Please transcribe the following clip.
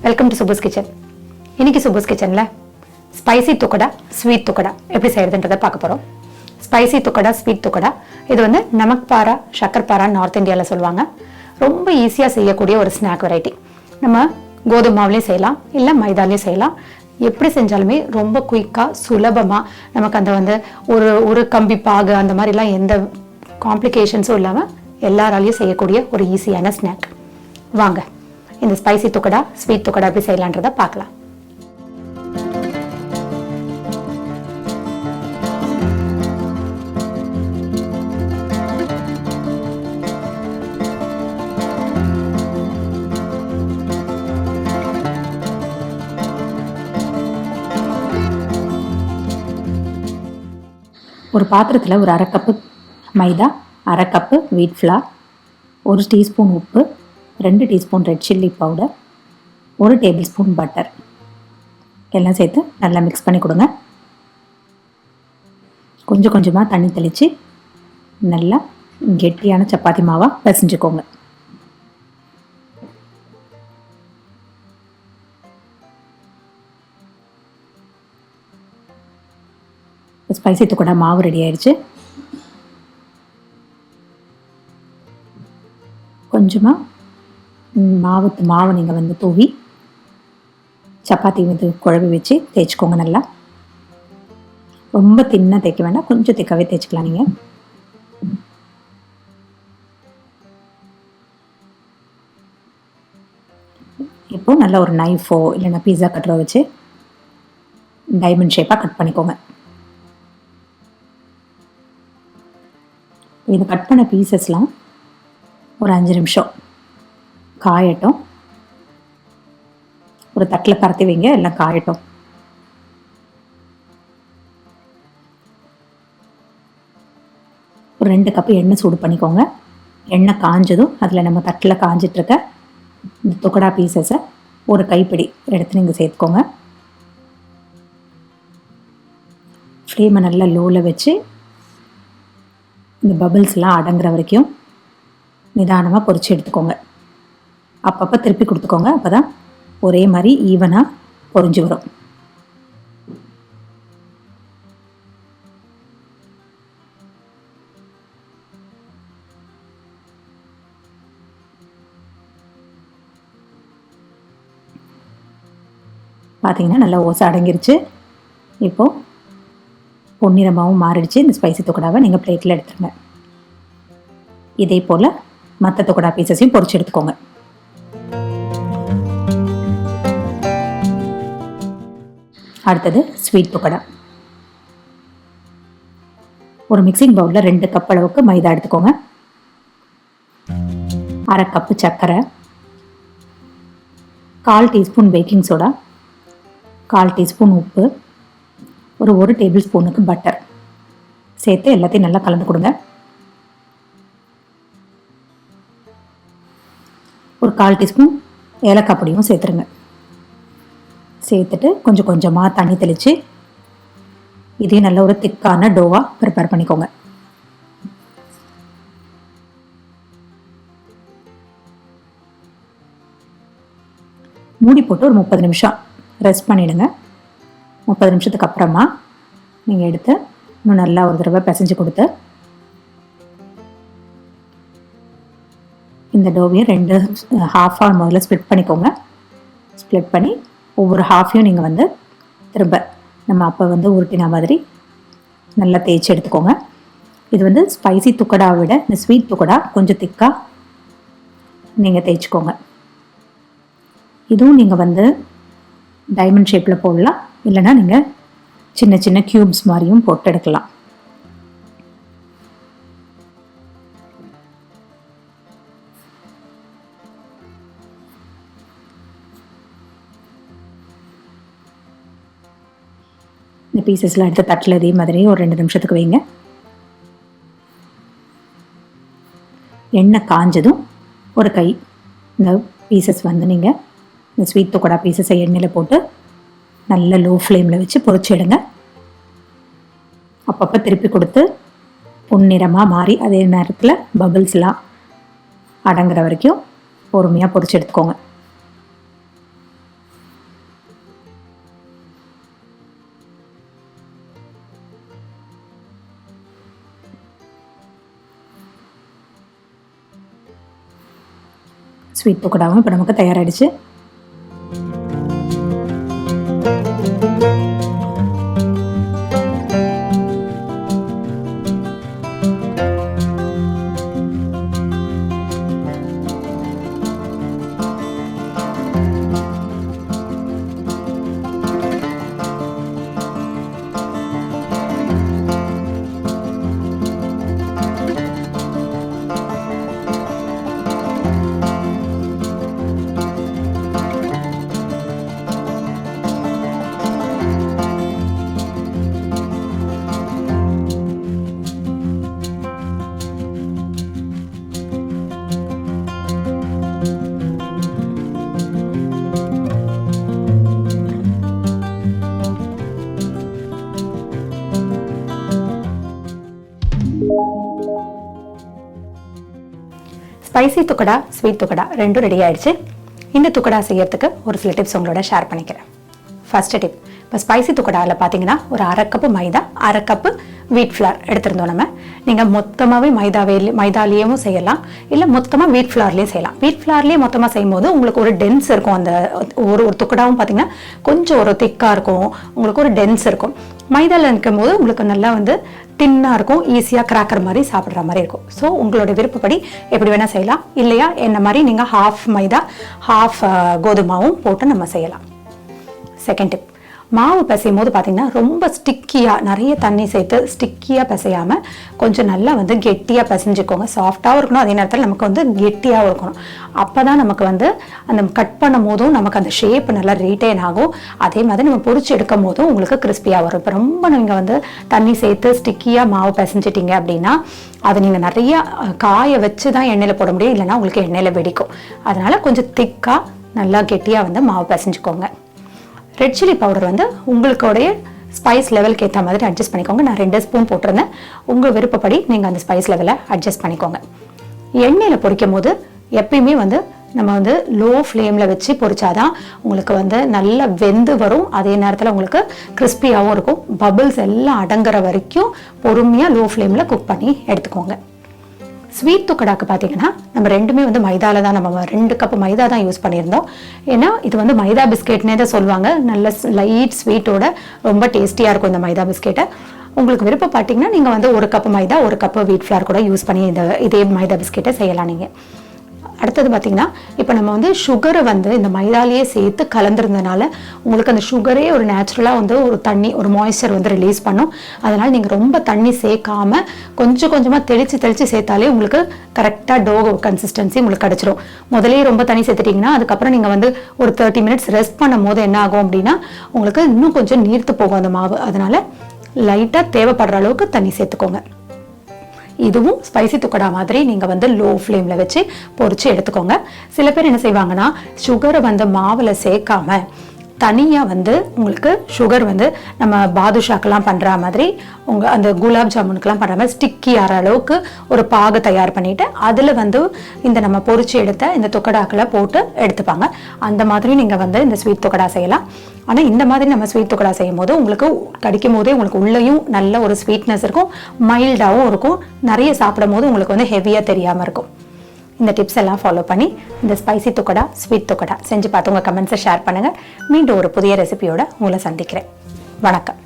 Welcome to சுப்பஸ் kitchen. இன்னைக்கு சுப்பஸ் கிச்சனில் spicy துக்கடா, sweet துக்கடா எப்படி செய்யறதுன்றதை பார்க்க போகிறோம். ஸ்பைசி துக்கடா, ஸ்வீட் துக்கடா இது வந்து நமக்பாரா, ஷக்கர்பாரா நார்த் இந்தியாவில் சொல்லுவாங்க. ரொம்ப ஈஸியாக செய்யக்கூடிய ஒரு ஸ்நாக் வெரைட்டி. நம்ம கோதுமை மாவுலேயும் செய்யலாம், இல்லை மைதாலையும் செய்யலாம். எப்படி செஞ்சாலுமே ரொம்ப குயிக்காக சுலபமாக நமக்கு அந்த வந்து ஒரு கம்பி பாகு அந்த மாதிரிலாம் எந்த காம்ப்ளிகேஷன்ஸும் இல்லாமல் எல்லாராலையும் செய்யக்கூடிய ஒரு ஈஸியான ஸ்நாக். வாங்க இந்த ஸ்பைசி துக்கடா, ஸ்வீட் துக்கடா எப்படி செய்யலான்றதை பார்க்கலாம். ஒரு பாத்திரத்தில் ஒரு 1/2 கப்பு மைதா, 1/2 கப்பு வீட் ஃப்ளார், 1 டீஸ்பூன் உப்பு, 2 teaspoon red chilli powder, 1 table spoon butter எல்லாம் சேர்த்து நல்லா மிக்ஸ் பண்ணி கொடுங்க. கொஞ்சம் கொஞ்சமாக தண்ணி தெளித்து நல்லா கெட்டியான சப்பாத்தி மாவாக பிசைஞ்சுக்கோங்க. ஸ்பைசி துக்கடா மாவு ரெடி ஆயிடுச்சு. கொஞ்சமாக மாவை நீங்கள் வந்து தூவி சப்பாத்தி வந்து குழம்பு வச்சு தேய்ச்சிக்கோங்க. நல்லா ரொம்ப தின்னாக தேய்க்க வேண்டாம், கொஞ்சம் திக்காவே தேய்ச்சிக்கலாம். நீங்கள் இப்போது நல்லா ஒரு நைஃபோ இல்லைன்னா பீஸா கட்டரோ வச்சு டைமண்ட் ஷேப்பாக கட் பண்ணிக்கோங்க. இது கட் பண்ண பீசஸ்லாம் ஒரு 5 நிமிஷம் காயட்டும். ஒரு தட்டில் பரத்தி வைங்க, எல்லாம் காயட்டும். ஒரு 2 கப்பு எண்ணெய் சூடு பண்ணிக்கோங்க. எண்ணெய் காஞ்சதும் அதில் நம்ம தட்டில் காஞ்சிட்ருக்க இந்த துக்கடா பீசஸை ஒரு கைப்பிடி எடுத்து நீங்கள் சேர்த்துக்கோங்க. ஃப்ளேமை நல்லா லோவில் வச்சு இந்த பபிள்ஸ்லாம் அடங்குற வரைக்கும் நிதானமாக பொரிச்சு எடுத்துக்கோங்க. அப்பப்போ திருப்பி கொடுத்துக்கோங்க, அப்போ தான் ஒரே மாதிரி ஈவனாக பொரிஞ்சு வரும். பார்த்தீங்கன்னா நல்லா ஓசை அடங்கிருச்சு. இப்போது பொன்னிறமாகவும் மாறிடுச்சு. இந்த ஸ்பைசி துக்கடாவை நீங்கள் பிளேட்டில் எடுத்துருங்க. இதே போல் மற்ற துக்கடா பீசஸையும் பொரிச்சு எடுத்துக்கோங்க. அடுத்தது ஸ்வீட் துக்கடா. ஒரு மிக்சிங் பவுலில் 2 கப் அளவுக்கு மைதா எடுத்துக்கோங்க. 1/2 கப்பு சர்க்கரை, 1/4 டீஸ்பூன் பேக்கிங் சோடா, 1/4 டீஸ்பூன் உப்பு, ஒரு 1 டேபிள் ஸ்பூனுக்கு பட்டர் சேர்த்து எல்லாத்தையும் நல்லா கலந்து கொடுங்க. ஒரு 1/4 டீஸ்பூன் ஏலக்காய் பொடியும் சேர்த்துருங்க. சேர்த்துட்டு கொஞ்சம் கொஞ்சமாக தண்ணி தெளித்து இதையும் நல்ல ஒரு திக்கான டோவாக ப்ரிப்பேர் பண்ணிக்கோங்க. மூடி போட்டு ஒரு 30 நிமிஷம் ரெஸ்ட் பண்ணிவிடுங்க. 30 நிமிஷத்துக்கு அப்புறமா நீங்கள் எடுத்து இன்னும் நல்லா ஒரு தடவை பிசைஞ்சு கொடுத்து இந்த டோவையை 2 ஹாஃபாக முதல்ல ஸ்ப்ளிட் பண்ணிக்கோங்க. ஸ்ப்ளிட் பண்ணி ஒவ்வொரு ஹாஃபையும் நீங்கள் வந்து திரும்ப நம்ம அப்போ வந்து உருட்டின மாதிரி நல்லா தேய்ச்சி எடுத்துக்கோங்க. இது வந்து ஸ்பைசி துக்கடா விட இந்த ஸ்வீட் துக்கடா கொஞ்சம் திக்காக நீங்கள் தேய்ச்சிக்கோங்க. இதுவும் நீங்கள் வந்து டைமண்ட் ஷேப்பில் போடலாம், இல்லைன்னா நீங்கள் சின்ன சின்ன க்யூப்ஸ் மாதிரியும் போட்டு எடுக்கலாம். இந்த பீசஸ்லாம் எடுத்து தட்டில் இதே மாதிரி ஒரு 2 நிமிஷத்துக்கு வைங்க. எண்ணெய் காஞ்சதும் ஒரு கை இந்த பீசஸ் வந்து நீங்கள் இந்த ஸ்வீட் துக்கடா பீசஸை எண்ணெயில் போட்டு நல்ல லோ ஃப்ளேமில் வச்சு பொரிச்சு எடுங்க. அப்பப்போ திருப்பி கொடுத்து பொன்னிறமாக மாறி அதே நேரத்தில் பபிள்ஸ்லாம் அடங்குற வரைக்கும் பொறுமையாக பொரிச்சு எடுத்துக்கோங்க. ஸ்வீட் துக்கடாவும் இப்போ நமக்கு தயாராகிடுச்சு. ஸ்பைசி துக்கடா, ஸ்வீட் துக்கடா ரெண்டும் ரெடி ஆயிடுச்சு. இந்த துக்கடா செய்யறதுக்கு ஒரு சில டிப்ஸ் உங்களோட ஷேர் பண்ணிக்கிறேன். ஃபர்ஸ்ட் டிப், இப்போ ஸ்பைசி துக்கடாவில் பார்த்தீங்கன்னா ஒரு 1/2 கப்பு மைதா, 1/2 கப்பு வீட் ஃப்ளார் எடுத்திருந்தோம். நம்ம நீங்கள் மொத்தமாகவே மைதாலேயும் செய்யலாம், இல்லை மொத்தமாக வீட் ஃப்ளார்லேயும் செய்யலாம். வீட் ஃப்ளார்லேயே மொத்தமாக செய்யும் போது உங்களுக்கு ஒரு டென்ஸ் இருக்கும். அந்த ஒரு துக்கடாவும் பார்த்தீங்கன்னா கொஞ்சம் ஒரு திக்காக இருக்கும், உங்களுக்கு ஒரு டென்ஸ் இருக்கும். மைதாவில் இருக்கும் போது உங்களுக்கு நல்லா தின்னாக இருக்கும், ஈஸியாக கிராக்கர் மாதிரி சாப்பிட்ற மாதிரி இருக்கும். ஸோ உங்களோட விருப்பப்படி எப்படி வேணால் செய்யலாம். இல்லையா என்ன மாதிரி நீங்கள் ஹாஃப் மைதா ஹாஃப் கோதுமாவும் போட்டு நம்ம செய்யலாம். செகண்ட் டிப், மாவு பிசையும் போது பார்த்தீங்கன்னா ரொம்ப ஸ்டிக்கியாக நிறைய தண்ணி சேர்த்து ஸ்டிக்கியாக பிசையாமல் கொஞ்சம் நல்லா கெட்டியாக பிசைஞ்சுக்கோங்க. சாஃப்டாகவும் இருக்கணும், அதே நேரத்தில் நமக்கு கெட்டியாகவும் இருக்கணும். அப்போ தான் நமக்கு அந்த கட் பண்ணும் போதும் நமக்கு அந்த ஷேப் நல்லா ரீட்டைன் ஆகும். அதே மாதிரி நம்ம பொரிச்சு எடுக்கும் போதும் உங்களுக்கு கிறிஸ்பியாக வரும். இப்போ ரொம்ப நீங்கள் தண்ணி சேர்த்து ஸ்டிக்கியாக மாவு பிசைஞ்சிட்டிங்க அப்படின்னா அதை நீங்கள் நிறைய காய வச்சு தான் எண்ணெயில் போட முடியும், இல்லைன்னா உங்களுக்கு எண்ணெயில் வெடிக்கும். அதனால் கொஞ்சம் திக்காக நல்லா கெட்டியாக மாவு பிசைஞ்சுக்கோங்க. ரெட் சில்லி பவுடர் உங்களுடைய ஸ்பைஸ் லெவலுக்கு ஏற்ற மாதிரி அட்ஜஸ்ட் பண்ணிக்கோங்க. நான் 2 ஸ்பூன் போட்டிருந்தேன். உங்கள் விருப்பப்படி நீங்கள் அந்த ஸ்பைஸ் லெவலை அட்ஜஸ்ட் பண்ணிக்கோங்க. எண்ணெயில் பொரிக்கும் போது எப்பயுமே நம்ம லோ ஃப்ளேமில் வச்சு பொரிச்சாதான் உங்களுக்கு நல்லா வெந்து வரும். அதே நேரத்தில் உங்களுக்கு கிறிஸ்பியாகவும் இருக்கும். பபிள்ஸ் எல்லாம் அடங்குற வரைக்கும் பொறுமையாக லோ ஃப்ளேமில் குக் பண்ணி எடுத்துக்கோங்க. ஸ்வீட் துக்கடாக்கு பார்த்தீங்கன்னா நம்ம ரெண்டுமே மைதாவில் தான், நம்ம 2 கப் மைதா தான் யூஸ் பண்ணியிருந்தோம். ஏன்னா இது மைதா பிஸ்கெட்னே தான் சொல்லுவாங்க. நல்ல லைட் ஸ்வீட்டோட ரொம்ப டேஸ்டியாக இருக்கும் இந்த மைதா பிஸ்கெட்டை. உங்களுக்கு விருப்பப்பட்டீங்கன்னா நீங்கள் 1 கப் மைதா 1 கப் வீட் ஃப்ளார் கூட யூஸ் பண்ணி இதே மைதா பிஸ்கெட்டை செய்யலாம். நீங்கள் அடுத்தது பார்த்தீங்கன்னா இப்போ நம்ம சுகரை இந்த மைதாலேயே சேர்த்து கலந்துருந்தனால உங்களுக்கு அந்த சுகரே ஒரு நேச்சுரலாக ஒரு தண்ணி ஒரு மாய்ஸ்சர் ரிலீஸ் பண்ணும். அதனால் நீங்கள் ரொம்ப தண்ணி சேர்க்காம கொஞ்சம் கொஞ்சமாக தெளித்து சேர்த்தாலே உங்களுக்கு கரெக்டாக டோ கன்சிஸ்டன்சி உங்களுக்கு கிடச்சிரும். முதலே ரொம்ப தண்ணி சேர்த்துட்டிங்கன்னா அதுக்கப்புறம் நீங்கள் ஒரு 30 மினிட்ஸ் ரெஸ்ட் பண்ணும் போது என்ன ஆகும் அப்படின்னா உங்களுக்கு இன்னும் கொஞ்சம் நீர்த்து போகும் அந்த மாவு. அதனால் லைட்டாக தேவைப்படுற அளவுக்கு தண்ணி சேர்த்துக்கோங்க. இதுவும் ஸ்பைசி துக்கடா மாதிரி நீங்கள் லோ ஃப்ளேமில் வச்சு பொரிச்சு எடுத்துக்கோங்க. சில பேர் என்ன செய்வாங்கன்னா சுகரை மாவில் சேர்க்காம தனியாக உங்களுக்கு சுகர் நம்ம பாதுஷாக்கெல்லாம் பண்ணுற மாதிரி அந்த குலாப் ஜாமுனுக்கெல்லாம் பண்ணுற மாதிரி ஸ்டிக்கி ஆகிற அளவுக்கு ஒரு பாகு தயார் பண்ணிவிட்டு அதில் இந்த நம்ம பொரிச்சு எடுத்த இந்த துக்கடாக்களை போட்டு எடுத்துப்பாங்க. அந்த மாதிரி நீங்கள் இந்த ஸ்வீட் துக்கடா செய்யலாம். ஆனால் இந்த மாதிரி நம்ம ஸ்வீட் துக்கடா செய்யும் போது உங்களுக்கு கடிக்கும் போதே உங்களுக்கு உள்ளேயும் நல்ல ஒரு ஸ்வீட்னஸ் இருக்கும், மைல்டாகவும் இருக்கும். நிறைய சாப்பிடும் போது உங்களுக்கு ஹெவியாக தெரியாமல் இருக்கும். இந்த டிப்ஸ் எல்லாம் ஃபாலோ பண்ணி இந்த ஸ்பைசி துக்கடா, ஸ்வீட் துக்கடா செஞ்சு பார்த்து உங்கள் கமெண்ட்ஸை ஷேர் பண்ணுங்கள். மீண்டும் ஒரு புதிய ரெசிபியோட உங்களை சந்திக்கிறேன். வணக்கம்.